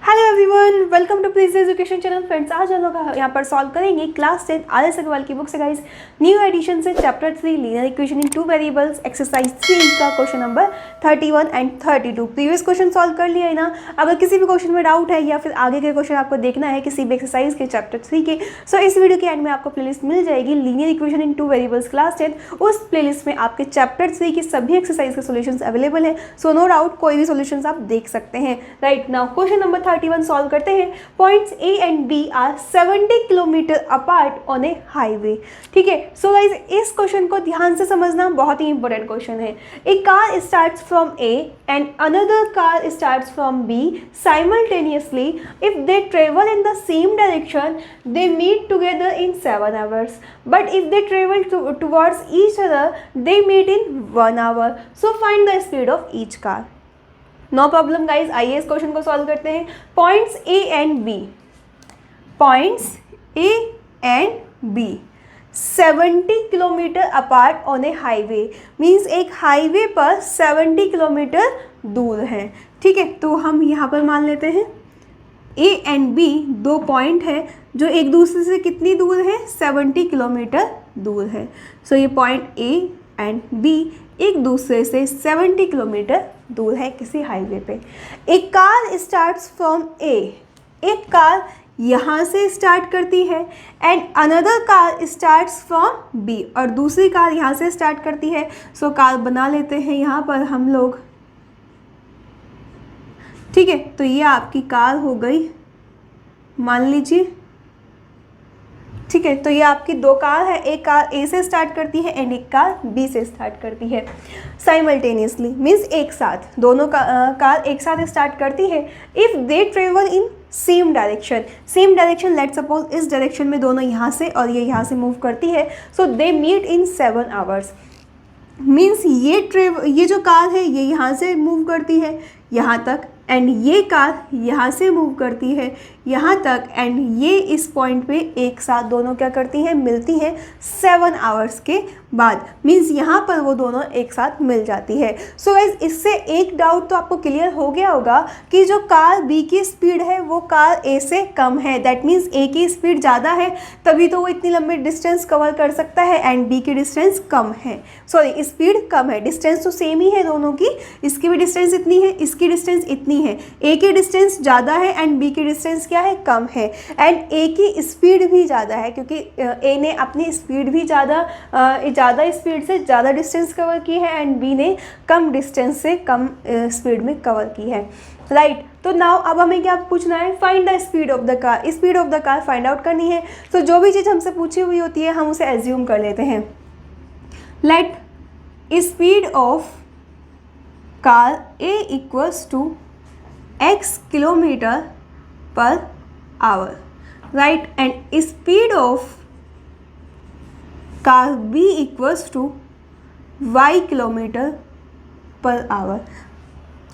Hello everyone, welcome to please education channel. Friends, आज हम लोग यहाँ पर सॉल्व करेंगे क्लास 10 RS अग्रवाल की बुक से गाइस न्यू एडिशन से chapter 3 linear equation in two variables exercise 3 का question number 31 and 32। Previous question solve कर लिया है ना। अगर किसी भी क्वेश्चन में डाउट है या फिर आगे के क्वेश्चन आपको देखना है किसी भी एक्सरसाइज के चैप्टर 3 के, सो इस वीडियो के एंड में आपको प्लेलिस्ट मिल जाएगी linear equation in two variables class 10। उस प्लेलिस्ट में आपके चैप्टर 3 की सभी एक्सरसाइज के सोल्यूशन अवेलेबल है। सो नो डाउट कोई भी सोल्यूशन आप देख सकते हैं। Right now question number 31 solve करते हैं। Points A and B are 70 kilometre apart on a highway. ठीक है, सो गाइज इस क्वेश्चन को ध्यान से समझना बहुत ही इंपॉर्टेंट क्वेश्चन है। A car starts from A and another car starts from B simultaneously. If they travel in the same direction they meet together in 7 hours, but if they travel towards each other they meet in 1 hour. So find the speed of each car. No problem guys, आइए इस question को solve करते हैं। Points A and B, points A and B 70 kilometre apart on a highway, means एक highway पर 70 kilometre दूर है। ठीक है, तो हम यहाँ पर मान लेते हैं A एंड B दो पॉइंट है जो एक दूसरे से कितनी दूर है, 70 किलोमीटर दूर है। सो ये पॉइंट A एंड B एक दूसरे से 70 किलोमीटर दूर है किसी हाईवे पे। एक कार स्टार्ट्स फ्रॉम A, एक कार यहाँ से स्टार्ट करती है and another car starts from B, और दूसरी कार यहाँ से स्टार्ट करती है। सो कार बना लेते हैं यहाँ पर हम लोग। ठीक है, तो ये आपकी कार हो गई, मान लीजिए। ठीक है, तो ये आपकी दो कार है, एक कार A से स्टार्ट करती है एंड एक कार B से स्टार्ट करती है साइमल्टेनियसली, मीन्स एक साथ दोनों कार एक साथ स्टार्ट करती है। If they travel in same direction, same direction let suppose इस डायरेक्शन में दोनों यहाँ से और ये यहाँ से मूव करती है, so they meet in 7 hours। Means ये जो कार है ये यहाँ से मूव करती है यहाँ तक, एंड ये कार यहाँ से मूव करती है यहाँ तक, एंड ये इस पॉइंट पे एक साथ दोनों क्या करती हैं, मिलती हैं 7 hours के बाद। मीन्स यहाँ पर वो दोनों एक साथ मिल जाती है। सो गाइस इससे एक डाउट तो आपको क्लियर हो गया होगा कि जो कार B की स्पीड है वो कार A से कम है। दैट मीन्स A की स्पीड ज़्यादा है तभी तो वो इतनी लंबी डिस्टेंस कवर कर सकता है एंड B की डिस्टेंस कम है, सॉरी स्पीड कम है। डिस्टेंस तो सेम ही है दोनों की, इसकी भी डिस्टेंस इतनी है, इसकी डिस्टेंस इतनी है। A की डिस्टेंस ज़्यादा है एंड B की डिस्टेंस क्या है, कम है। एंड A की स्पीड भी ज़्यादा है क्योंकि A ने अपनी स्पीड भी ज़्यादा स्पीड से ज़्यादा डिस्टेंस कवर की है एंड B ने कम डिस्टेंस से कम स्पीड में कवर की है। राइट, तो नाउ अब हमें क्या पूछना है, find the speed of the car. Speed of the car find out करनी है। तो जो भी चीज़ हमसे पूछी हुई होती है हम उसे एज्यूम कर लेते हैं। Let speed of car A equals to x kilometre per hour, right, and speed of car B equals to y kilometre per hour.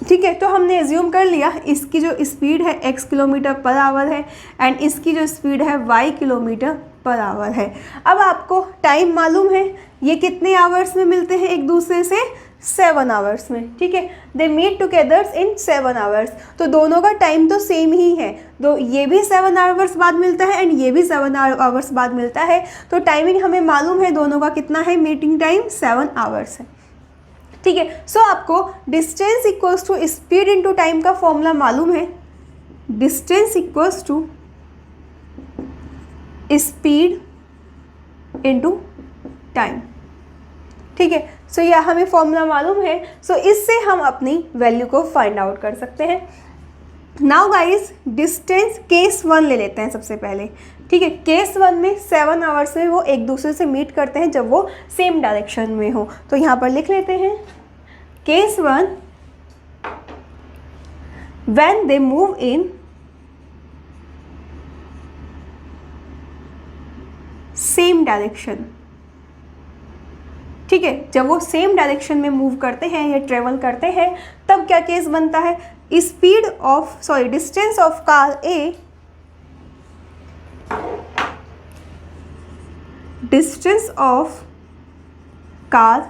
ठीक है, तो हमने एज्यूम कर लिया इसकी जो स्पीड है x किलोमीटर पर आवर है एंड इसकी जो स्पीड है y किलोमीटर पर आवर है। अब आपको टाइम मालूम है, ये कितने आवर्स में मिलते हैं एक दूसरे से, 7 hours में। ठीक है, they meet together in 7 hours, तो दोनों का टाइम तो सेम ही है। तो ये भी 7 hours बाद मिलता है एंड ये भी 7 hours बाद मिलता है। तो टाइमिंग हमें मालूम है दोनों का कितना है, मीटिंग टाइम 7 hours है। ठीक है, सो आपको distance equals to speed into time का फॉर्मूला मालूम है। Distance equals to speed into time. ठीक है, सो यह हमें फॉर्मूला मालूम है। सो इससे हम अपनी वैल्यू को फाइंड आउट कर सकते हैं। नाउ गाइस डिस्टेंस केस 1 ले लेते हैं सबसे पहले। ठीक है, केस 1 में 7 hours में वो एक दूसरे से मीट करते हैं जब वो सेम डायरेक्शन में हो। तो यहाँ पर लिख लेते हैं case 1 when they move in same direction. ठीक है, जब वो सेम डायरेक्शन में मूव करते हैं या ट्रेवल करते हैं तब क्या केस बनता है, distance of car A, distance of car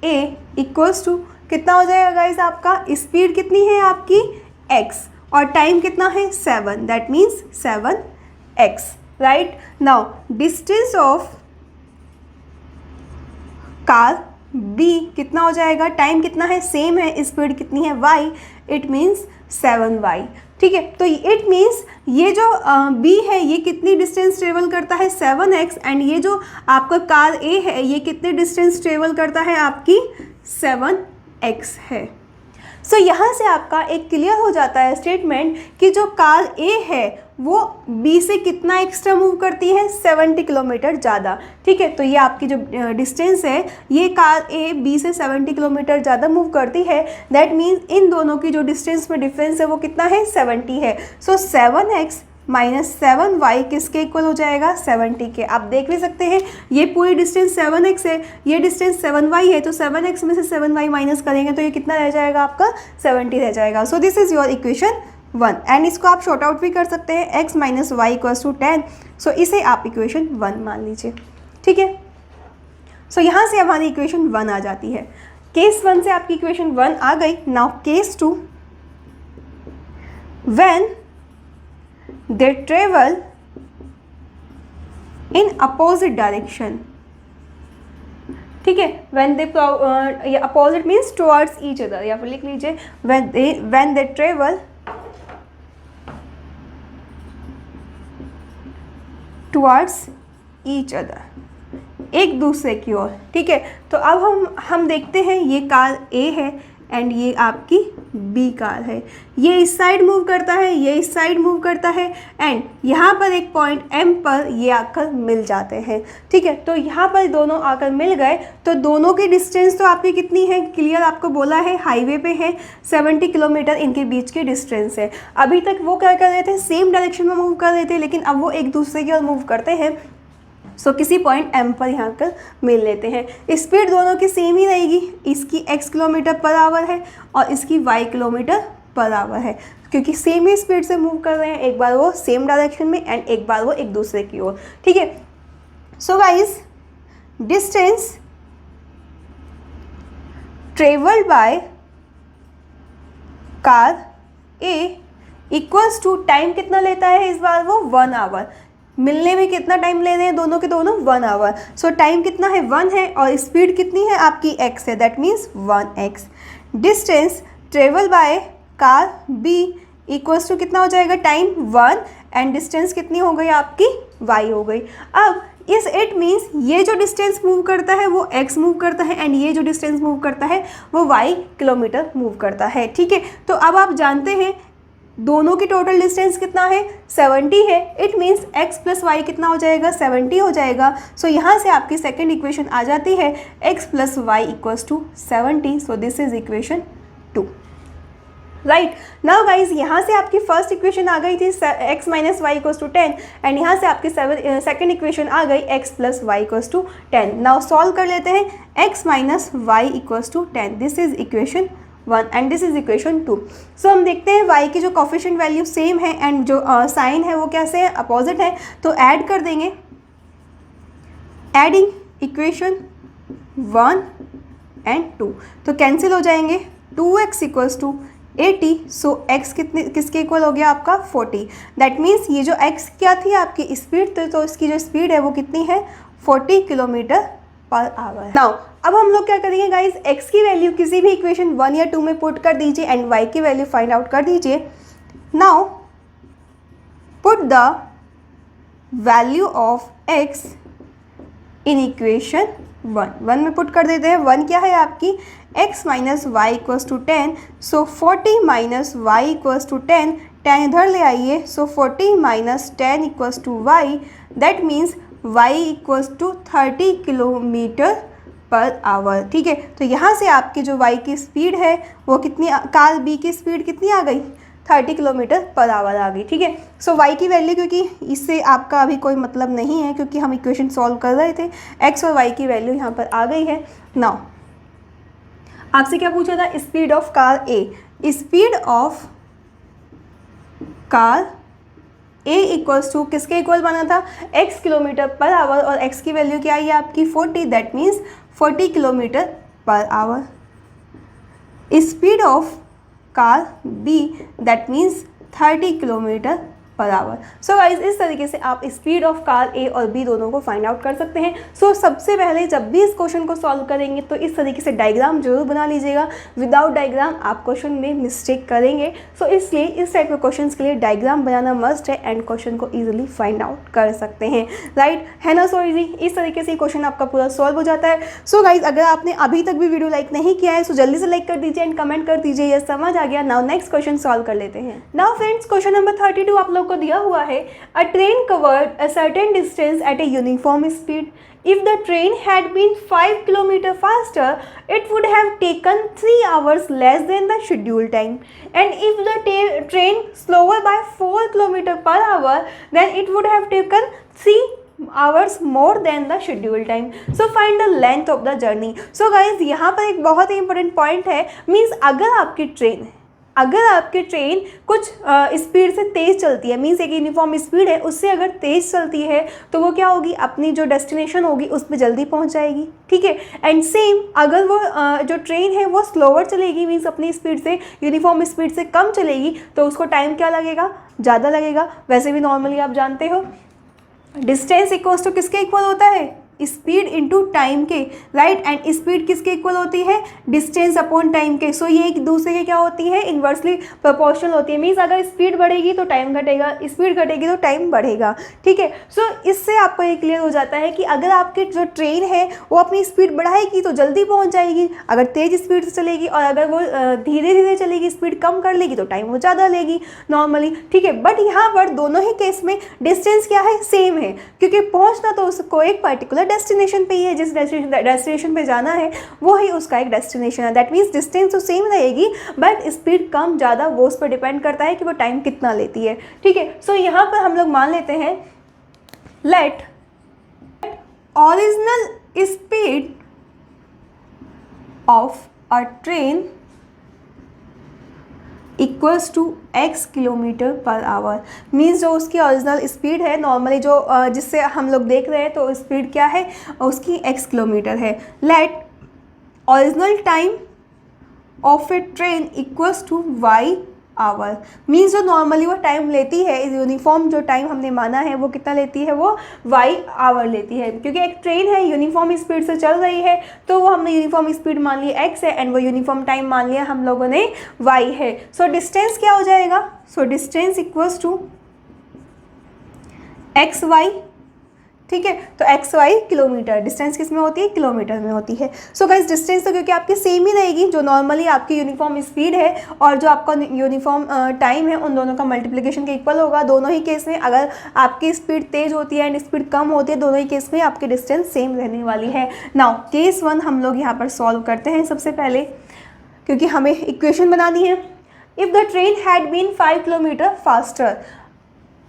A equals to कितना हो जाएगा गाइज आपका, स्पीड कितनी है आपकी x और टाइम कितना है 7, that means 7x, right. Now distance of car b कितना हो जाएगा, टाइम कितना है सेम है, स्पीड कितनी है y, इट मीन्स 7y, ठीक है। तो इट मीन्स ये जो b है ये कितनी डिस्टेंस ट्रेवल करता है 7x, एंड ये जो आपका कार a है ये कितनी डिस्टेंस ट्रेवल करता है आपकी 7x है। सो यहाँ से आपका एक क्लियर हो जाता है स्टेटमेंट कि जो कार A है वो B से कितना एक्स्ट्रा मूव करती है, 70 किलोमीटर ज़्यादा, ठीक है। तो ये आपकी जो डिस्टेंस है ये कार A B से 70 किलोमीटर ज़्यादा मूव करती है, दैट मीन्स इन दोनों की जो डिस्टेंस में डिफरेंस है वो कितना है 70 है। सो 7x माइनस 7y किसके इक्वल हो जाएगा, 70 के। आप देख भी सकते हैं ये पूरी डिस्टेंस 7x है, ये डिस्टेंस 7y है, तो 7x में से 7y माइनस करेंगे तो ये कितना रह जाएगा आपका 70 रह जाएगा। So this is your equation 1, and इसको आप शॉर्ट आउट भी कर सकते हैं, x minus y equals to 10। So इसे आप इक्वेशन 1 मान लीजिए, ठीक है। सो यहाँ से हमारी इक्वेशन 1 आ जाती है। केस 1 से आपकी इक्वेशन 1 आ गई। Now case 2, when they travel in opposite direction, ठीक है। when they opposite means towards each other, या फिर लिख लीजिए when they travel towards each other, एक दूसरे की ओर, ठीक है। तो अब हम देखते हैं ये कार A है एंड ये आपकी B कार है, ये इस साइड मूव करता है, ये इस साइड मूव करता है, एंड यहाँ पर एक पॉइंट M पर ये आकर मिल जाते हैं, ठीक है। तो यहाँ पर दोनों आकर मिल गए, तो दोनों की डिस्टेंस तो आपकी कितनी है, क्लियर आपको बोला है हाईवे पे है 70 किलोमीटर इनके बीच की डिस्टेंस है। अभी तक वो क्या कर रहे थे, सेम डायरेक्शन में मूव कर रहे थे, लेकिन अब वो एक दूसरे की ओर मूव करते हैं। सो किसी पॉइंट M पर यहाँ कर मिल लेते हैं। स्पीड दोनों की सेम ही रहेगी, इसकी x किलोमीटर पर आवर है और इसकी y किलोमीटर पर आवर है, क्योंकि सेम ही स्पीड से मूव कर रहे हैं, एक बार वो सेम डायरेक्शन में एंड एक बार वो एक दूसरे की ओर, ठीक है। So guys distance travelled by car A equals to time कितना लेता है इस बार वो 1 आवर, मिलने में कितना टाइम ले रहे हैं दोनों के दोनों 1 आवर। सो टाइम कितना है 1 है और स्पीड कितनी है आपकी x है, that means 1x। Distance travel by car B equals to कितना हो जाएगा, टाइम 1 एंड डिस्टेंस कितनी हो गई आपकी y हो गई। अब इस इट मीन्स ये जो डिस्टेंस मूव करता है वो x मूव करता है एंड ये जो डिस्टेंस मूव करता है वो y किलोमीटर मूव करता है, ठीक है। तो अब आप जानते हैं दोनों की टोटल डिस्टेंस कितना है 70 है, it means x plus y कितना हो जाएगा 70 हो जाएगा। सो यहाँ से आपकी सेकेंड इक्वेशन आ जाती है x plus y equals to 70। So this is equation 2, right. Now guys यहाँ से आपकी फर्स्ट इक्वेशन आ गई थी x minus y equals to 10 and यहाँ से आपकी सेकेंड इक्वेशन आ गई x plus y equals to 10। Now solve कर लेते हैं, x minus y equals to 10, this is equation 1 and this is equation 2। So हम देखते हैं y की जो कोफिशिएंट वैल्यू सेम है एंड जो साइन है वो कैसे है, अपोजिट है, तो ऐड कर देंगे। एडिंग इक्वेशन 1 एंड 2 तो कैंसिल हो जाएंगे, 2x equals to 80। So x किसके इक्वल हो गया आपका 40, दैट मीन्स ये जो x क्या थी आपकी स्पीड, तो इसकी जो स्पीड है वो कितनी है 40 किलोमीटर पर आवर। नाउ अब हम लोग क्या करेंगे गाइज, x की वैल्यू किसी भी इक्वेशन 1 या 2 में पुट कर दीजिए एंड y की वैल्यू फाइंड आउट कर दीजिए। Now put the value of x in equation 1 में पुट कर देते हैं। 1 क्या है आपकी x minus y equals to 10, so 40 minus y equals to 10, 10 इधर ले आइए, so 40 minus 10 equals to y, that means y equals to 30 kilometre per hour, ठीक है। तो यहाँ से आपकी जो y की स्पीड है वो कितनी, कार B की स्पीड कितनी आ गई 30 किलोमीटर पर आवर आ गई, ठीक है। सो y की वैल्यू, क्योंकि इससे आपका अभी कोई मतलब नहीं है क्योंकि हम इक्वेशन सॉल्व कर रहे थे, x और y की वैल्यू यहाँ पर आ गई है। नाउ आपसे क्या पूछा था, speed of car A, speed of car A equals to किसके इक्वल बना था, x किलोमीटर पर आवर, और x की वैल्यू क्या आई है आपकी 40, that means 40 kilometre per hour. Speed of car B, that means 30 kilometre per hour. So guys इस तरीके से आप स्पीड ऑफ कार ए और बी दोनों को फाइंड आउट कर सकते हैं. सो सबसे पहले जब भी इस क्वेश्चन को सॉल्व करेंगे तो इस तरीके से डायग्राम जरूर बना लीजिएगा. विदाउट डायग्राम आप क्वेश्चन में मिस्टेक करेंगे. सो इसलिए इस टाइप के क्वेश्चन के लिए डायग्राम बनाना मस्ट है एंड क्वेश्चन को ईजिली फाइंड आउट कर सकते हैं. राइट है ना. So easy. इस तरीके से क्वेश्चन आपका पूरा सॉल्व हो जाता है. सो गाइज अगर आपने अभी तक भी वीडियो लाइक नहीं किया है सो जल्दी से लाइक कर दीजिए एंड कमेंट कर दीजिए ये समझ आ गया. नाउ नेक्स्ट क्वेश्चन सॉल्व कर लेते हैं. नाउ फ्रेंड्स क्वेश्चन नंबर 32 आप लोग को दिया हुआ है. A train covered a certain distance at a uniform speed. If the train had been 5 km faster, it would have taken 3 hours less than the scheduled time. And if the train slower by 4 km per hour, then it would have taken 3 hours more than the scheduled time. So find the length of the journey. So guys यहाँ पर एक बहुत ही important point है. Means अगर आपकी train कुछ speed से तेज़ चलती है, मीन्स एक यूनिफॉर्म स्पीड है उससे अगर तेज़ चलती है तो वो क्या होगी, अपनी जो डेस्टिनेशन होगी उस पर जल्दी पहुंच जाएगी. ठीक है. एंड सेम अगर वो जो ट्रेन है वो स्लोवर चलेगी, मीन्स अपनी स्पीड से यूनिफॉर्म स्पीड से कम चलेगी तो उसको टाइम क्या लगेगा, ज़्यादा लगेगा. वैसे भी नॉर्मली आप जानते हो डिस्टेंस इक्वल्स टू किसके इक्वल होता है, स्पीड इनटू टाइम के. राइट. एंड स्पीड किसके इक्वल होती है, डिस्टेंस अपॉन टाइम के. सो ये एक दूसरे के क्या होती है, इन्वर्सली प्रोपोर्शनल होती है. मीन्स अगर स्पीड बढ़ेगी तो टाइम घटेगा, स्पीड घटेगी तो टाइम बढ़ेगा. ठीक है. सो इससे आपको ये क्लियर हो जाता है कि अगर आपकी जो ट्रेन है वो अपनी स्पीड बढ़ाएगी तो जल्दी पहुंच जाएगी, अगर तेज़ स्पीड से चलेगी, और अगर वो धीरे धीरे चलेगी, स्पीड कम कर लेगी तो टाइम वो ज़्यादा लेगी नॉर्मली. ठीक है. बट यहाँ पर दोनों ही केस में डिस्टेंस क्या है, सेम है, क्योंकि पहुँचना तो उसको एक पर्टिकुलर डेस्टिनेशन पे ही है. जिस डेस्टिनेशन पे जाना है वो ही उसका एक डेस्टिनेशन है. दैट मीन्स डिस्टेंस तो सेम रहेगी बट स्पीड कम ज़्यादा वो उस पर डिपेंड करता है कि वो टाइम कितना लेती है. ठीक है. सो यहाँ पर हम लोग मान लेते हैं let original speed of a train equals to x kilometre per hour. Means जो उसकी ओरिजिनल स्पीड है नॉर्मली जो जिससे हम लोग देख रहे हैं तो स्पीड क्या है उसकी x किलोमीटर है. Let original time of a train equals to y hour. Means जो नॉर्मली वो टाइम लेती है, यूनिफॉर्म जो टाइम हमने माना है वो कितना लेती है, वो y आवर लेती है. क्योंकि एक ट्रेन है यूनिफॉर्म स्पीड से चल रही है तो वो हमने यूनिफॉर्म स्पीड मान ली x है एंड वो यूनिफॉर्म टाइम मान लिया हम लोगों ने y है. सो डिस्टेंस क्या हो जाएगा, so distance equals to x y. ठीक है. तो एक्स वाई किलोमीटर, डिस्टेंस किस में होती है, किलोमीटर में होती है. सो गाइस डिस्टेंस तो क्योंकि आपकी सेम ही रहेगी, जो नॉर्मली आपकी यूनिफॉर्म स्पीड है और जो आपका यूनिफॉर्म टाइम है उन दोनों का मल्टीप्लिकेशन के इक्वल होगा. दोनों ही केस में अगर आपकी स्पीड तेज़ होती है एंड स्पीड कम होती है दोनों ही केस में आपकी डिस्टेंस सेम रहने वाली है. नाउ केस 1 हम लोग यहाँ पर सॉल्व करते हैं सबसे पहले, क्योंकि हमें इक्वेशन बनानी है. If the train had been 5 kilometre faster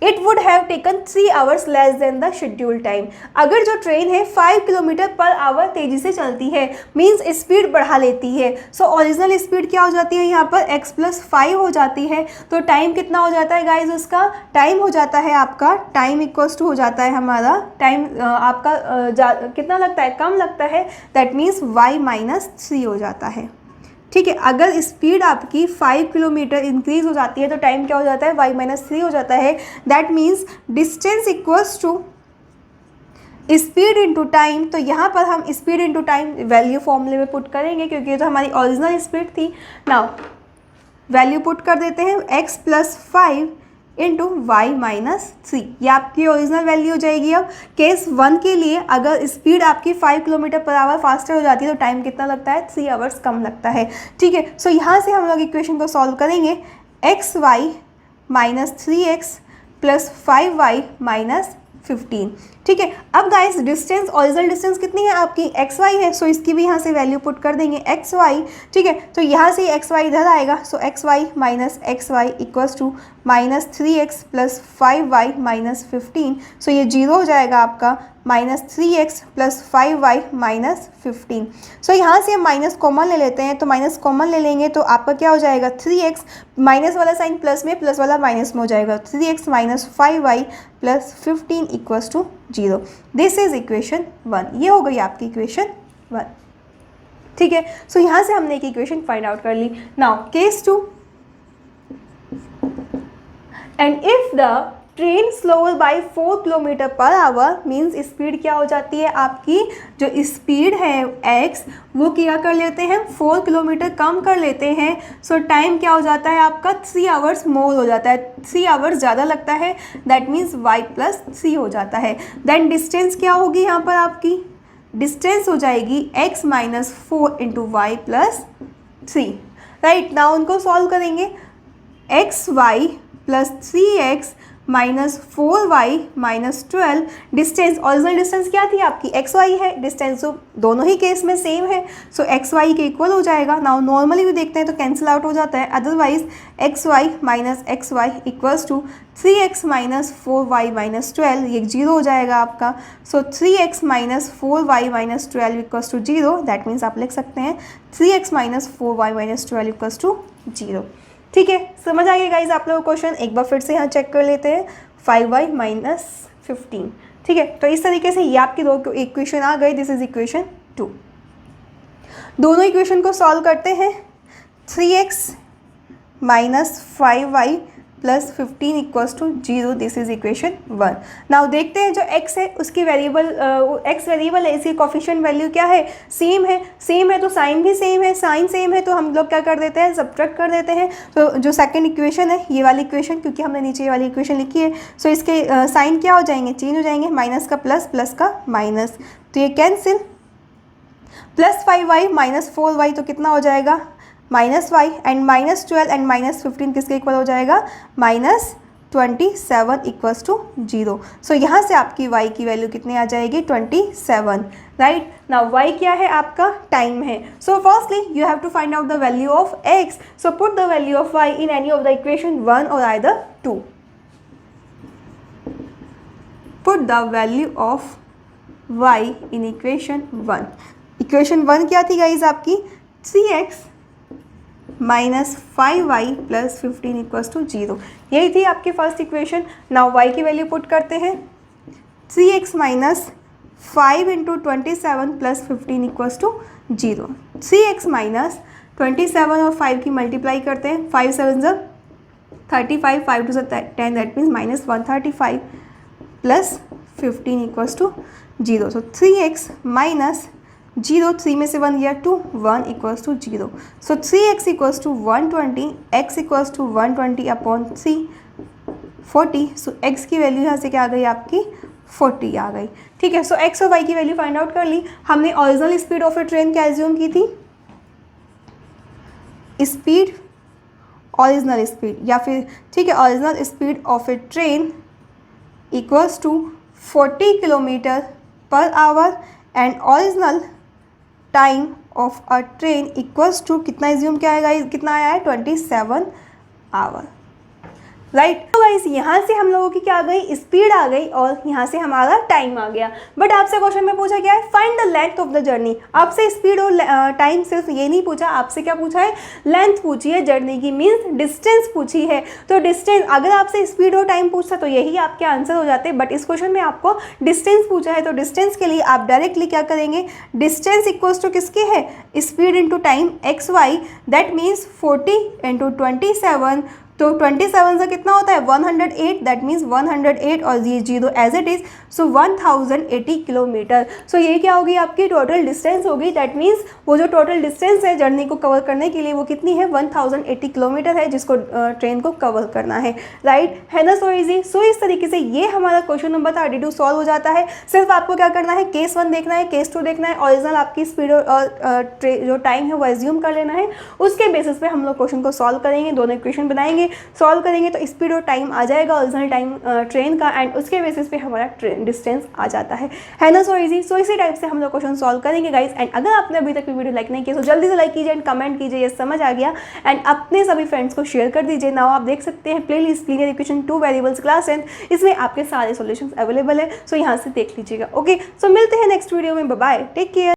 it would have taken 3 hours less than the schedule time. अगर जो ट्रेन है 5 किलोमीटर पर आवर तेज़ी से चलती है, मीन्स स्पीड बढ़ा लेती है. सो ओरिजिनल स्पीड क्या हो जाती है यहाँ पर x + 5 हो जाती है. तो टाइम कितना हो जाता है गाइज, उसका टाइम हो जाता है आपका टाइम इक्वल्स टू हो जाता है हमारा टाइम आपका कितना लगता है, कम लगता है. दैट मीन्स y - 3 हो जाता है. ठीक है. अगर स्पीड आपकी 5 किलोमीटर इंक्रीज हो जाती है तो टाइम क्या हो जाता है, y - 3 हो जाता है. That means distance equals to speed into time. तो यहाँ पर हम स्पीड इंटू टाइम वैल्यू फॉर्मूले में पुट करेंगे क्योंकि ये तो हमारी ओरिजिनल स्पीड थी. नाउ वैल्यू पुट कर देते हैं x + 5 इंटू y - 3. ये आपकी ओरिजिनल वैल्यू हो जाएगी. अब केस 1 के लिए अगर स्पीड आपकी 5 किलोमीटर पर आवर फास्टर हो जाती है तो टाइम कितना लगता है, 3 hours कम लगता है. ठीक है. सो यहाँ से हम लोग इक्वेशन को सॉल्व करेंगे. xy - 3x + 5y - 15. ठीक है. अब गाइस डिस्टेंस, ओरिजिनल डिस्टेंस कितनी है आपकी, एक्स वाई है. सो इसकी भी यहाँ से वैल्यू पुट कर देंगे एक्स वाई. ठीक है. तो यहाँ से एक्स वाई इधर आएगा. So x y - x y equals to -3x + 5y - 15. So ये 0 हो जाएगा आपका. -3x + 5y - 15. सो यहाँ से हम माइनस कॉमन ले लेते हैं. तो माइनस कॉमन ले लेंगे तो आपका क्या हो जाएगा, 3x माइनस वाला साइन प्लस में, प्लस वाला माइनस में हो जाएगा. 3x - 5y + 15 equals to 0. This is equation 1. ये हो गई आपकी इक्वेशन 1. ठीक है, सो यहाँ से हमने एक इक्वेशन फाइंड आउट कर ली। Now case 2, and if the train slower by 4 kilometre per hour means speed क्या हो जाती है आपकी, जो स्पीड है x वो क्या कर लेते हैं 4 किलोमीटर कम कर लेते हैं। सो टाइम क्या हो जाता है आपका 3 आवर्स मोर हो जाता है, 3 आवर्स ज़्यादा लगता है, दैट मीन्स y प्लस 3 हो जाता है। देन डिस्टेंस क्या होगी यहाँ पर आपकी, डिस्टेंस हो जाएगी x minus 4 into y plus 3। Right, now उनको सॉल्व करेंगे, x y plus 3x minus 4y minus 12। Distance, original distance क्या थी आपकी एक्स वाई है, डिस्टेंस तो दोनों ही केस में सेम है, सो एक्स वाई के इक्वल हो जाएगा। नाउ नॉर्मली भी देखते हैं तो कैंसिल आउट हो जाता है, otherwise x y minus x y equals to 3x minus 4y minus 12, ये 0 हो जाएगा आपका। So 3x minus 4y minus 12 equals to 0, that means आप लिख सकते हैं 3x minus 4y minus 12 equals to 0। ठीक है, समझ आ गया गाइज आप लोगों को क्वेश्चन। एक बार फिर से यहाँ चेक कर लेते हैं, 5y माइनस 15। ठीक है, तो इस तरीके से ये आपकी दो इक्वेशन आ गई, दिस इज इक्वेशन 2। दोनों इक्वेशन को सॉल्व करते हैं, 3x minus 5y plus 15 equals to 0, this is equation 1। Now देखते हैं जो x है उसकी वेरिएबल, x वेरिएबल है, इसकी कोफिशिएंट वैल्यू क्या है, सेम है तो साइन भी सेम है, साइन सेम है तो हम लोग क्या कर देते हैं, सब्ट्रैक्ट कर देते हैं। तो जो सेकंड इक्वेशन है ये वाली इक्वेशन, क्योंकि हमने नीचे ये वाली इक्वेशन लिखी है, सो इसके साइन क्या हो जाएंगे, चेंज हो जाएंगे, माइनस का प्लस, प्लस का माइनस, तो ये cancel, plus 5y minus 4y तो कितना हो जाएगा minus y, and minus 12 and minus 15 किसके इक्वल हो जाएगा, माइनस 27 इक्वल्स टू 0। सो यहाँ से आपकी y की वैल्यू कितनी आ जाएगी, 27। राइट, नाउ y क्या है आपका, टाइम है। So firstly you have to find out the value of x, so put the value of y in any of the equation 1 और either 2। Put the value of y in equation 1। Equation 1 क्या थी guys आपकी, 3x minus 5y plus 15 equals to 0, यही थी आपकी first equation. Now y की value put करते हैं, 3x minus 5 into 27 plus 15 equals to 0। 3x minus 27 और 5 की मल्टीप्लाई करते हैं, 5 7 ज़ा 35, 5 2 ज़ा 10, that means minus 135 plus 15 equals to 0। So 3x minus 0, 3 में से 1 गया 2, 1 equals to 0। So 3x equals to 120, x equals to 120 upon 3, 40। So x की वैल्यू यहाँ से क्या आ गई आपकी, 40 आ गई। ठीक है, सो x और y की वैल्यू फाइंड आउट कर ली हमने। Original speed of a train क्या एज्यूम की थी, स्पीड, ओरिजिनल स्पीड, या फिर ठीक है, original speed of a train equals to 40 kilometre per hour and original time of a train equals to कितना एज्यूम क्या आएगा, कितना आया है, 27 आवर। राइट, तो गाइस यहाँ से हम लोगों की क्या आ गई, स्पीड आ गई और यहाँ से हमारा टाइम आ गया। बट आपसे क्वेश्चन में पूछा क्या है, find the length of the journey. आपसे स्पीड और टाइम सिर्फ ये नहीं पूछा, आपसे क्या पूछा है, लेंथ पूछी है जर्नी की, मीन्स डिस्टेंस पूछी है। तो डिस्टेंस, अगर आपसे स्पीड और टाइम पूछता तो यही आपके आंसर हो जाते, बट इस क्वेश्चन में आपको डिस्टेंस पूछा है, तो डिस्टेंस के लिए आप डायरेक्टली क्या करेंगे, डिस्टेंस इक्वल्स टू किसके है, speed into time x y, that means 40 into 27, तो 27 से कितना होता है 108, दैट मीन्स 108 और ये 0 as it is, so 1080 kilometre. So ये क्या होगी आपकी टोटल डिस्टेंस होगी, दैट मीन्स वो जो टोटल डिस्टेंस है जर्नी को कवर करने के लिए वो कितनी है, 1080 किलोमीटर है, जिसको ट्रेन को कवर करना है। राइट, है ना, सो इजी। सो इस तरीके से ये हमारा क्वेश्चन नंबर 32 सॉल्व हो जाता है। सिर्फ आपको क्या करना है, केस 1 देखना है, केस 2 देखना है, ओरिजिनल आपकी स्पीड और जो टाइम है वो एज्यूम कर लेना है, उसके बेसिस पे हम लोग क्वेश्चन को सॉल्व करेंगे, दोनों इक्वेशन बनाएंगे, सॉल्व करेंगे तो स्पीड और टाइम आ जाएगा ओरिजिनल टाइम ट्रेन का, एंड उसके बेसिस पे हमारा ट्रेन डिस्टेंस आ जाता है ना, सो इजी। सो इसी टाइप से हम लोग क्वेश्चन सॉल्व करेंगे गाइस। एंड अगर आपने अभी तक वीडियो लाइक नहीं किया तो जल्दी से लाइक कीजिए एंड कमेंट कीजिए, ये समझ आ गया, एंड अपने सभी फ्रेंड्स को शेयर कर दीजिए। नाउ आप देख सकते हैं playlist linear equation 2 variables class 10, इसमें आपके सारे सॉल्यूशंस अवेलेबल है, सो यहाँ से देख लीजिएगा। ओके, सो मिलते हैं नेक्स्ट वीडियो में, बाय बाय, टेक केयर।